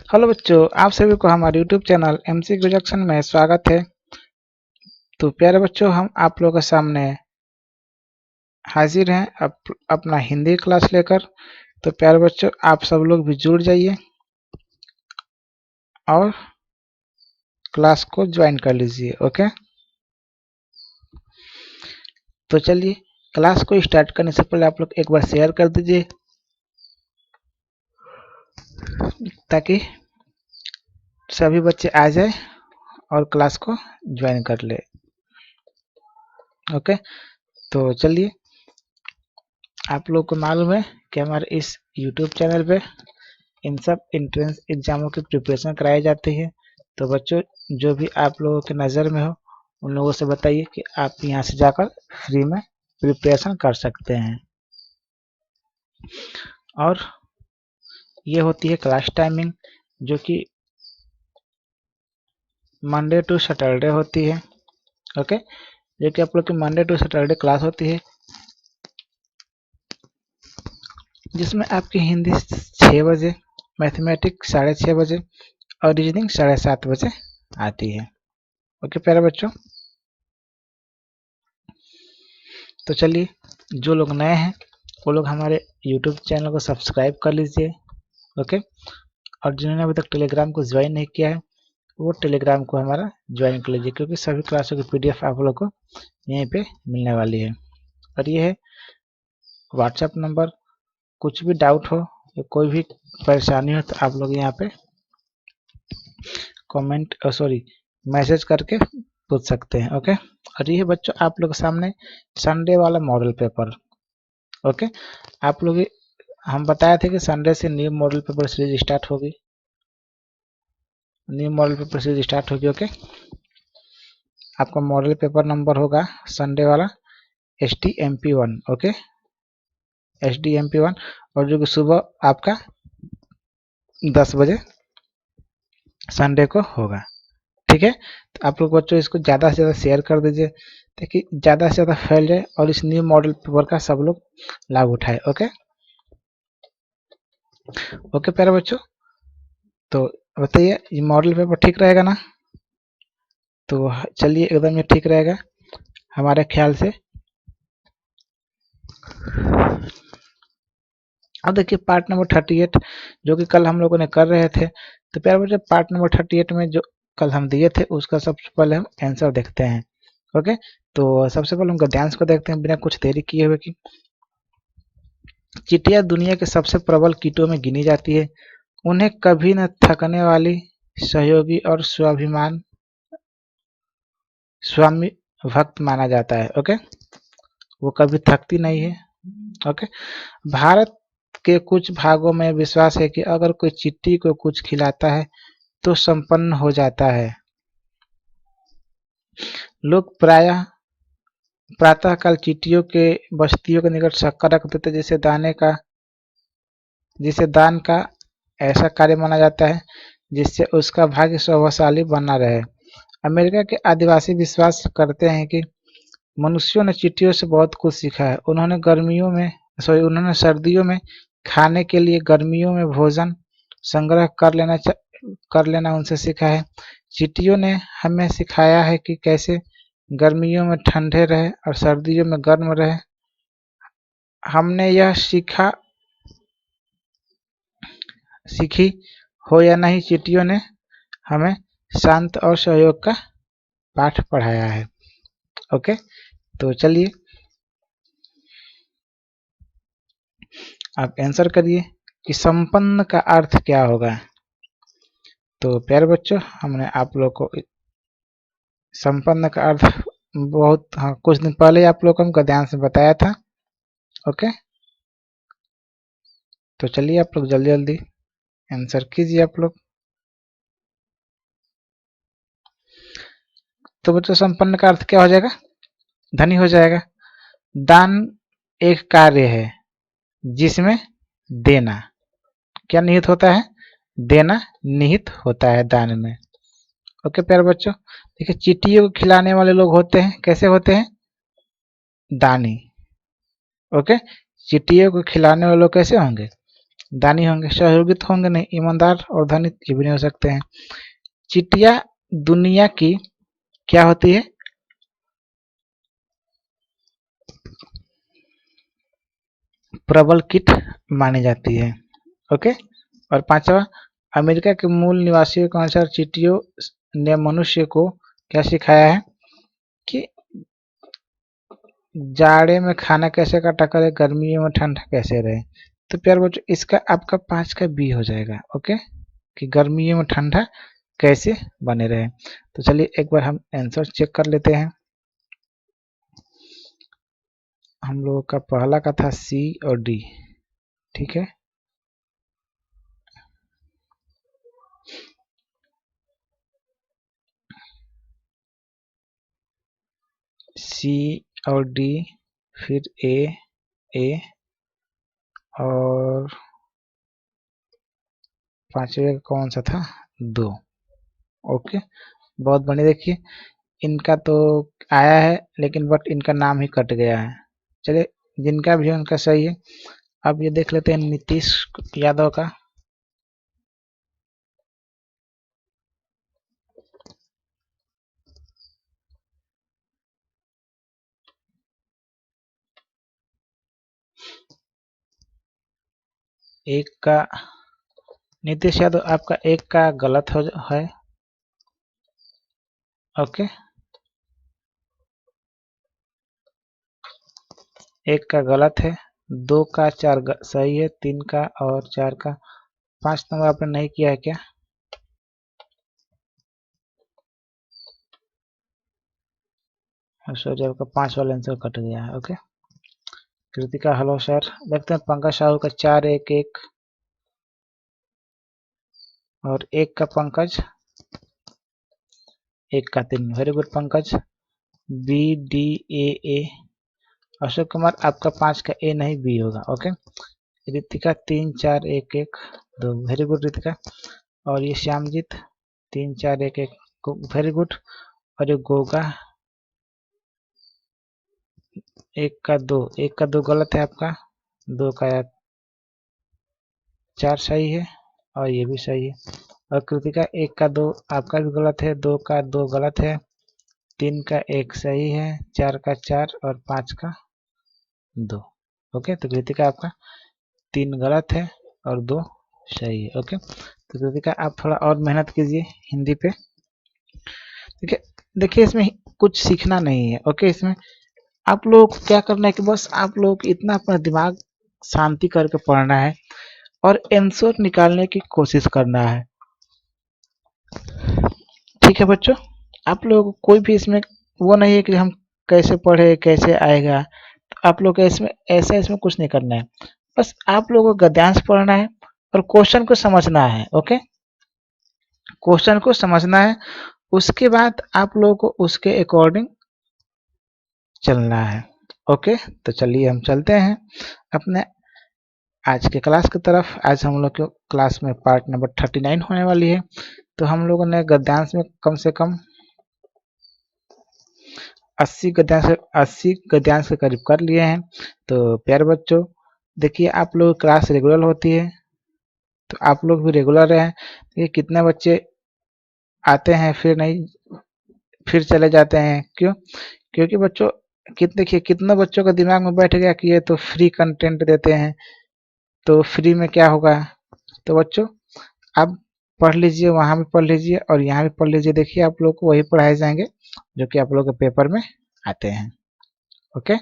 Hello बच्चों, आप सभी को हमारे YouTube चैनल MCQ जंक्शन में स्वागत है। तो प्यारे बच्चों, हम आप लोगों के सामने हाजिर हैं अपना हिंदी क्लास लेकर। तो प्यारे बच्चों, आप सब लोग भी जुड़ जाइए और क्लास को ज्वाइन कर लीजिए। ओके, तो चलिए क्लास को स्टार्ट करने से पहले आप लोग एक बार शेयर कर दीजिए ताकि सभी बच्चे आ जाए और क्लास को ज्वाइन कर ले। ओके, तो चलिए, आप लोग को मालूम है कि हमारे इस YouTube चैनल पे इन सब एंट्रेंस एग्जामों की प्रिपरेशन कराई जाती है। तो बच्चों, जो भी आप लोगों के नज़र में हो उन लोगों से बताइए कि आप यहाँ से जाकर फ्री में प्रिपरेशन कर सकते हैं। और ये होती है क्लास टाइमिंग, जो कि मंडे टू सैटरडे होती है। ओके, जो कि आप लोग की मंडे टू सैटरडे क्लास होती है, जिसमें आपकी हिंदी 6 बजे, मैथमेटिक्स 6:30 बजे और रीजनिंग 7:30 बजे आती है। ओके प्यारे बच्चों, तो चलिए, जो लोग नए हैं वो लोग हमारे YouTube चैनल को सब्सक्राइब कर लीजिए। ओके, और जिन्होंने अभी तक टेलीग्राम को ज्वाइन नहीं किया है वो टेलीग्राम को हमारा ज्वाइन कर लीजिए, क्योंकि सभी क्लासों की PDF आप लोग को यहीं पे मिलने वाली है। और ये है व्हाट्सएप नंबर, कुछ भी डाउट हो या कोई भी परेशानी हो तो आप लोग यहाँ पे कमेंट मैसेज करके पूछ सकते हैं। ओके, और ये है बच्चों आप लोग के सामने संडे वाला मॉडल पेपर। ओके, आप लोग हम बताए थे कि संडे से new model paper series start होगी। ओके, आपका मॉडल पेपर नंबर होगा संडे वाला STMP1। ओके, STMP1, और जो कि सुबह आपका 10 बजे संडे को होगा। ठीक है, तो आप लोग बच्चों इसको ज़्यादा से ज़्यादा शेयर कर दीजिए ताकि ज़्यादा से ज़्यादा फैल जाए और इस न्यू मॉडल पेपर का सब लोग लाभ उठाए। ओके ओके प्यारे बच्चों, तो बताइए ये मॉडल पेपर ठीक रहेगा ना? तो चलिए, एकदम ये ठीक रहेगा हमारे ख्याल से। अब देखिए पार्ट नंबर 38 जो कि कल हम लोगों ने कर रहे थे। तो प्यारे बच्चों, पार्ट नंबर 38 में जो कल हम दिए थे उसका सबसे पहले हम आंसर देखते हैं। ओके, तो सबसे पहले हम गद्यांश को देखते हैं बिना कुछ देरी किए हुए कि चींटियां दुनिया के सबसे प्रबल कीटों में गिनी जाती है। उन्हें कभी न थकने वाली, सहयोगी और स्वामी भक्त माना जाता है। ओके, वो कभी थकती नहीं है। ओके, भारत के कुछ भागों में विश्वास है कि अगर कोई चींटी को कुछ खिलाता है तो संपन्न हो जाता है। लोग प्रातःकाल चींटियों के बस्तियों के निकट शक्कर रख देते, जिसे दान का ऐसा कार्य माना जाता है जिससे उसका भाग्य सौभाग्यशाली बना रहे। अमेरिका के आदिवासी विश्वास करते हैं कि मनुष्यों ने चींटियों से बहुत कुछ सीखा है। उन्होंने सर्दियों में खाने के लिए गर्मियों में भोजन संग्रह कर लेना उनसे सीखा है। चींटियों ने हमें सिखाया है कि कैसे गर्मियों में ठंडे रहे और सर्दियों में गर्म रहे। हमने यह सीखी हो या नहीं, चींटियों ने हमें शांत और सहयोग का पाठ पढ़ाया है। ओके, तो चलिए आप आंसर करिए कि संपन्न का अर्थ क्या होगा। तो प्यारे बच्चों, हमने आप लोग को संपन्न का अर्थ कुछ दिन पहले आप लोग को हम गद्यांश में बताया था। ओके, तो चलिए आप लोग जल्दी जल्दी आंसर कीजिए आप लोग। तो बच्चों, संपन्न का अर्थ क्या हो जाएगा? धनी हो जाएगा। दान एक कार्य है जिसमें देना क्या निहित होता है? देना निहित होता है दान में। ओके प्यारे बच्चों, देखिए चींटियों को खिलाने वाले लोग होते हैं, कैसे होते हैं? दानी। ओके, चींटियों को खिलाने वाले लोग कैसे होंगे? दानी होंगे, सहयोगी तो होंगे नहीं, ईमानदार और धनी ये भी नहीं हो सकते हैं। चींटियां दुनिया की क्या होती है? प्रबल कीट मानी जाती है। ओके। और पांचवा, अमेरिका के मूल निवासियों के अनुसार चींटियों ने मनुष्य को क्या सिखाया है कि जाड़े में खाना कैसे काटा करे, गर्मियों में ठंडा कैसे रहे। तो प्यार बच्चों इसका आपका 5 का बी हो जाएगा। ओके, कि गर्मियों में ठंडा कैसे बने रहे। तो चलिए एक बार हम आंसर चेक कर लेते हैं। हम लोगों का पहला का था सी और डी, ठीक है। सी और डी, फिर ए और पांचवे का कौन सा था? 2। ओके, बहुत बढ़िया। देखिए इनका तो आया है लेकिन बट इनका नाम ही कट गया है। चलिए जिनका भी है उनका सही है। अब ये देख लेते हैं नीतीश यादव का। एक का नीतीश यादव आपका एक का गलत है। ओके, एक का गलत है, 2 का 4 सही है, 3 का और 4 का। 5 नंबर आपने नहीं किया है क्या? सॉरी, आपका 5 वाला आंसर कट गया है। Okay, Kritika hello sir. देखते हैं पंकज साहू का 4 1 1 और 1 का पंकज, 1 का 3। Very good Pankaj. B D A. Ashok Kumar आपका 5 का ए नहीं बी होगा। Okay, Ritika 3 4 1 1 2। Very good Ritika. और ये श्यामजीत 3 4 1 1। Very good. और ये गोगा 1 का 2, 1 का 2 गलत है आपका, 2 का 4 सही है और ये भी सही है। और कृतिका 1 का 2 आपका भी गलत है, 2 का 2 गलत है, 3 का 1 सही है, 4 का 4 और 5 का 2। ओके, तो कृतिका आपका 3 गलत है और 2 सही है। ओके, तो कृतिका आप थोड़ा और मेहनत कीजिए हिंदी पे। ठीक है, देखिए इसमें कुछ सीखना नहीं है। ओके, इसमें आप लोग को क्या करना है कि बस आप लोग इतना अपना दिमाग शांति करके पढ़ना है और आंसर निकालने की कोशिश करना है। ठीक है बच्चों, आप लोग कोई भी इसमें वो नहीं है कि हम कैसे पढ़े कैसे आएगा। तो आप लोग इसमें ऐसा इसमें कुछ नहीं करना है। बस आप लोगों को गद्यांश पढ़ना है और क्वेश्चन को समझना है। ओके, क्वेश्चन को समझना है, उसके बाद आप लोगों को उसके अकॉर्डिंग चलना है। ओके, तो चलिए हम चलते हैं अपने आज के क्लास की तरफ। आज हम लोग के क्लास में पार्ट नंबर 39 होने वाली है। तो हम लोगों ने गद्यांश में कम से कम 80 गद्यांश के करीब कर लिए हैं। तो प्यारे बच्चों, देखिए आप लोग क्लास रेगुलर होती है तो आप लोग भी रेगुलर रहें। ये कितने बच्चे आते हैं फिर नहीं, फिर चले जाते हैं, क्यों? क्योंकि बच्चों देखिए कितने बच्चों का दिमाग में बैठ गया कि ये तो फ्री कंटेंट देते हैं, तो फ्री में क्या होगा। तो बच्चों आप पढ़ लीजिए, वहां भी पढ़ लीजिए और यहाँ भी पढ़ लीजिए। देखिए आप लोग को वही पढ़ाए जाएंगे जो कि आप लोग के पेपर में आते हैं। ओके,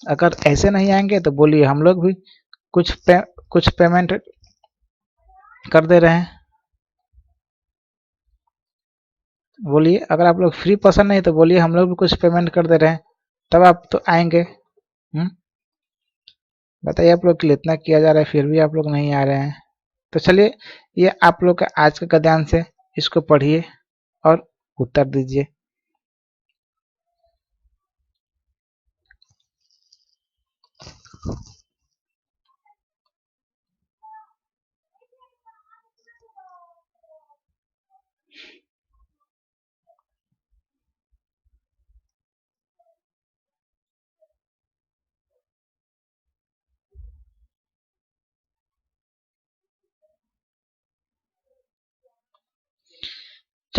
अगर ऐसे नहीं आएंगे तो बोलिए, हम लोग भी कुछ पेमेंट कर दे रहे हैं। बोलिए, अगर आप लोग फ्री पसंद नहीं तो बोलिए, हम लोग भी कुछ पेमेंट कर दे रहे हैं, तब आप तो आएंगे। बताइए, आप लोग के लिए इतना किया जा रहा है फिर भी आप लोग नहीं आ रहे हैं। तो चलिए, ये आप लोग का आज का गद्यांश है, इसको पढ़िए और उत्तर दीजिए।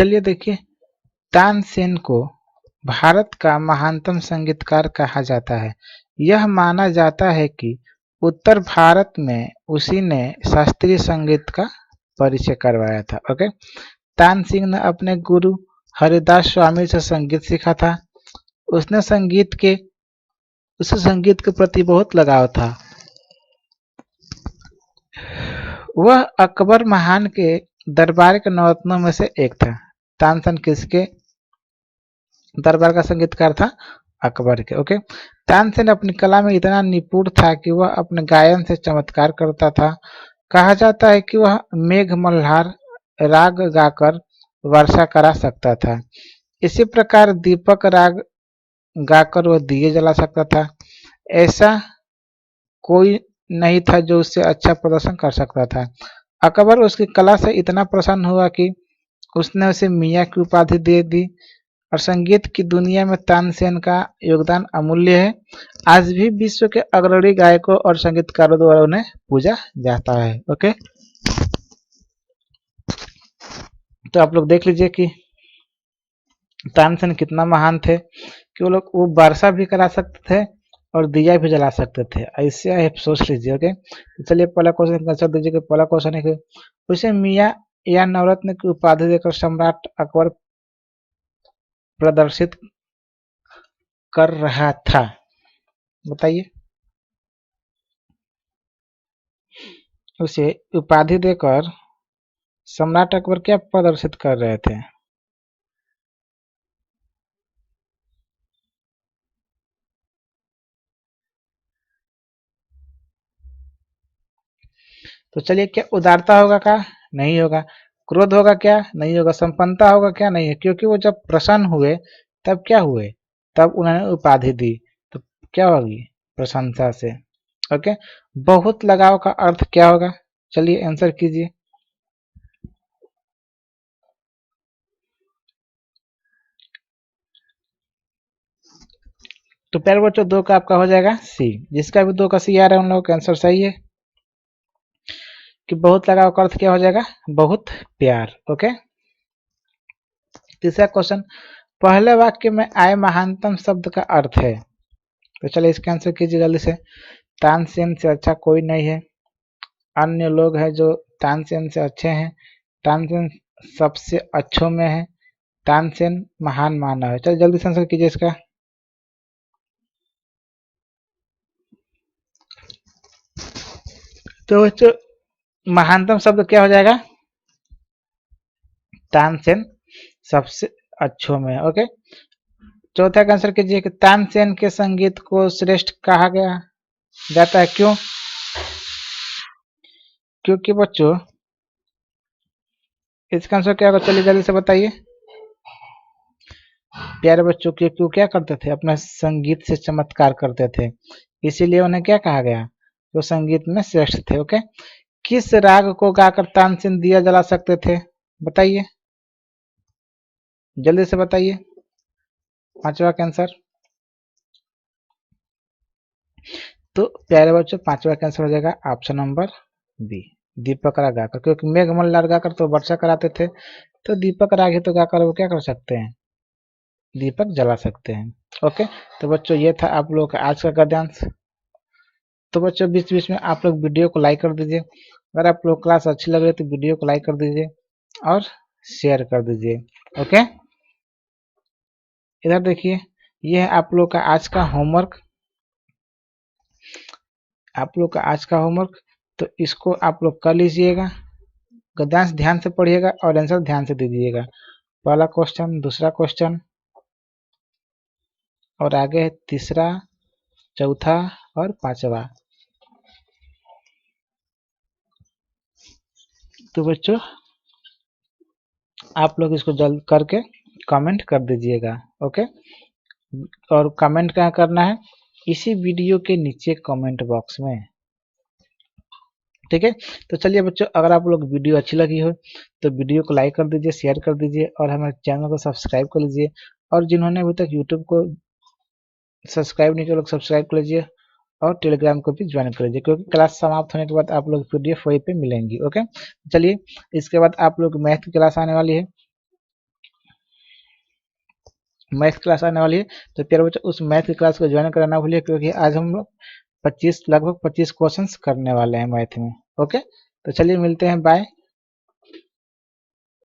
चलिए देखिए, तानसेन को भारत का महानतम संगीतकार कहा जाता है। यह माना जाता है कि उत्तर भारत में उसी ने शास्त्रीय संगीत का परिचय करवाया था। ओके, तानसेन ने अपने गुरु हरिदास स्वामी से संगीत सीखा था। उसे संगीत के प्रति बहुत लगाव था। वह अकबर महान के दरबार के नवरत्नों में से एक था। तानसेन किसके दरबार का संगीतकार था? अकबर के। ओके, तानसेन अपनी कला में इतना निपुण था कि वह अपने गायन से चमत्कार करता था। कहा जाता है कि वह मेघ मल्हार राग गाकर वर्षा करा सकता था। इसी प्रकार दीपक राग गाकर वह दिए जला सकता था। ऐसा कोई नहीं था जो उससे अच्छा प्रदर्शन कर सकता था। अकबर उसकी कला से इतना प्रसन्न हुआ कि उसने उसे मियाँ की उपाधि दे दी और संगीत की दुनिया में तानसेन का योगदान अमूल्य है। आज भी विश्व के अग्रणी गायकों और संगीतकारों द्वारा उन्हें पूजा जाता है। ओके, तो आप लोग देख लीजिए कि तानसेन कितना महान थे कि वो वर्षा भी करा सकते थे और दिया भी जला सकते थे। ऐसे आप सोच लीजिए। ओके, तो चलिए पहला क्वेश्चन आंसर दीजिए कि पहला क्वेश्चन है कि उसे मियाँ या नवरत्न की उपाधि देकर सम्राट अकबर प्रदर्शित कर रहा था, बताइए। उसे उपाधि देकर सम्राट अकबर क्या प्रदर्शित कर रहे थे? तो चलिए, क्या उदारता होगा? क्या नहीं होगा। क्रोध होगा? क्या नहीं होगा। संपन्नता होगा? क्या नहीं है। क्योंकि वो जब प्रसन्न हुए तब क्या हुए, तब उन्होंने उपाधि दी, तो क्या होगी? प्रशंसा से। ओके, बहुत लगाव का अर्थ क्या होगा? चलिए आंसर कीजिए। तो प्यारे बच्चों, 2 का आपका हो जाएगा सी। जिसका भी 2 का सी आ रहा है उन लोगों का आंसर सही है कि बहुत लगाव का अर्थ क्या हो जाएगा? बहुत प्यार। ओके, तीसरा क्वेश्चन, पहले वाक्य में आए महानतम शब्द का अर्थ है। तो चलिए इसका आंसर कीजिए जल्दी से। तानसेन से अच्छा कोई नहीं है। अन्य लोग हैं जो तानसेन से अच्छे हैं। तानसेन सबसे अच्छों में है। तानसेन महान मानव है। चलिए जल्दी से आंसर कीजिए इसका। तो बच्चों, महानतम शब्द क्या हो जाएगा? तानसेन सबसे अच्छों में। ओके, चौथा का आंसर कीजिए कि तानसेन के संगीत को श्रेष्ठ कहा गया जाता है। क्यों? क्योंकि बच्चों, इसका आंसर क्या होगा? चलिए जल्दी से बताइए। प्यारे बच्चों, क्यों क्या करते थे? अपने संगीत से चमत्कार करते थे, इसीलिए उन्हें क्या कहा गया? वो संगीत में श्रेष्ठ थे। ओके, किस राग को गाकर तानसेन दिया जला सकते थे? बताइए, जल्दी से बताइए। पांचवा का आंसर। तो प्यारे बच्चों, पांचवा का आंसर हो जाएगा ऑप्शन नंबर बी, दीपक राग गाकर। क्योंकि मेघमल्ल राग गाकर तो वर्षा कराते थे, तो दीपक राग ही तो गाकर वो क्या कर सकते हैं? दीपक जला सकते हैं। ओके, तो बच्चों ये था आप लोगों का आज का गद्यांश। तो बच्चों बीच बीच में आप लोग वीडियो को लाइक कर दीजिए। अगर आप लोग क्लास अच्छी लग रही है तो वीडियो को लाइक कर दीजिए और शेयर कर दीजिए। ओके, इधर देखिए, ये है आप लोग का आज का होमवर्क। आप लोग का आज का होमवर्क, तो इसको आप लोग कर लीजिएगा। गद्यांश ध्यान से पढ़िएगा और आंसर ध्यान से दीजिएगा। पहला क्वेश्चन, दूसरा क्वेश्चन और आगे है तीसरा, चौथा और पांचवा। तो बच्चों, आप लोग इसको जल्द करके कमेंट कर दीजिएगा। ओके, और कमेंट क्या करना है? इसी वीडियो के नीचे कमेंट बॉक्स में। ठीक है, तो चलिए बच्चों, अगर आप लोग वीडियो अच्छी लगी हो तो वीडियो को लाइक कर दीजिए, शेयर कर दीजिए और हमारे चैनल को सब्सक्राइब कर लीजिए। और जिन्होंने अभी तक यूट्यूब को सब्सक्राइब नहीं किया, लोग सब्सक्राइब कर लीजिए और टेलीग्राम को भी ज्वाइन कर लीजिए, क्योंकि क्लास समाप्त होने के बाद आप लोग पीडीएफ वहीं पे मिलेंगी। ओके, चलिए इसके बाद आप लोग मैथ की क्लास आने वाली है। मैथ क्लास आने वाली है, तो प्यारे बच्चों उस मैथ की क्लास को ज्वाइन कराना भूलिए, क्योंकि आज हम लोग 25 लगभग 25 क्वेश्चंस करने वाले हैं मैथ में। ओके, तो चलिए मिलते हैं, बाय।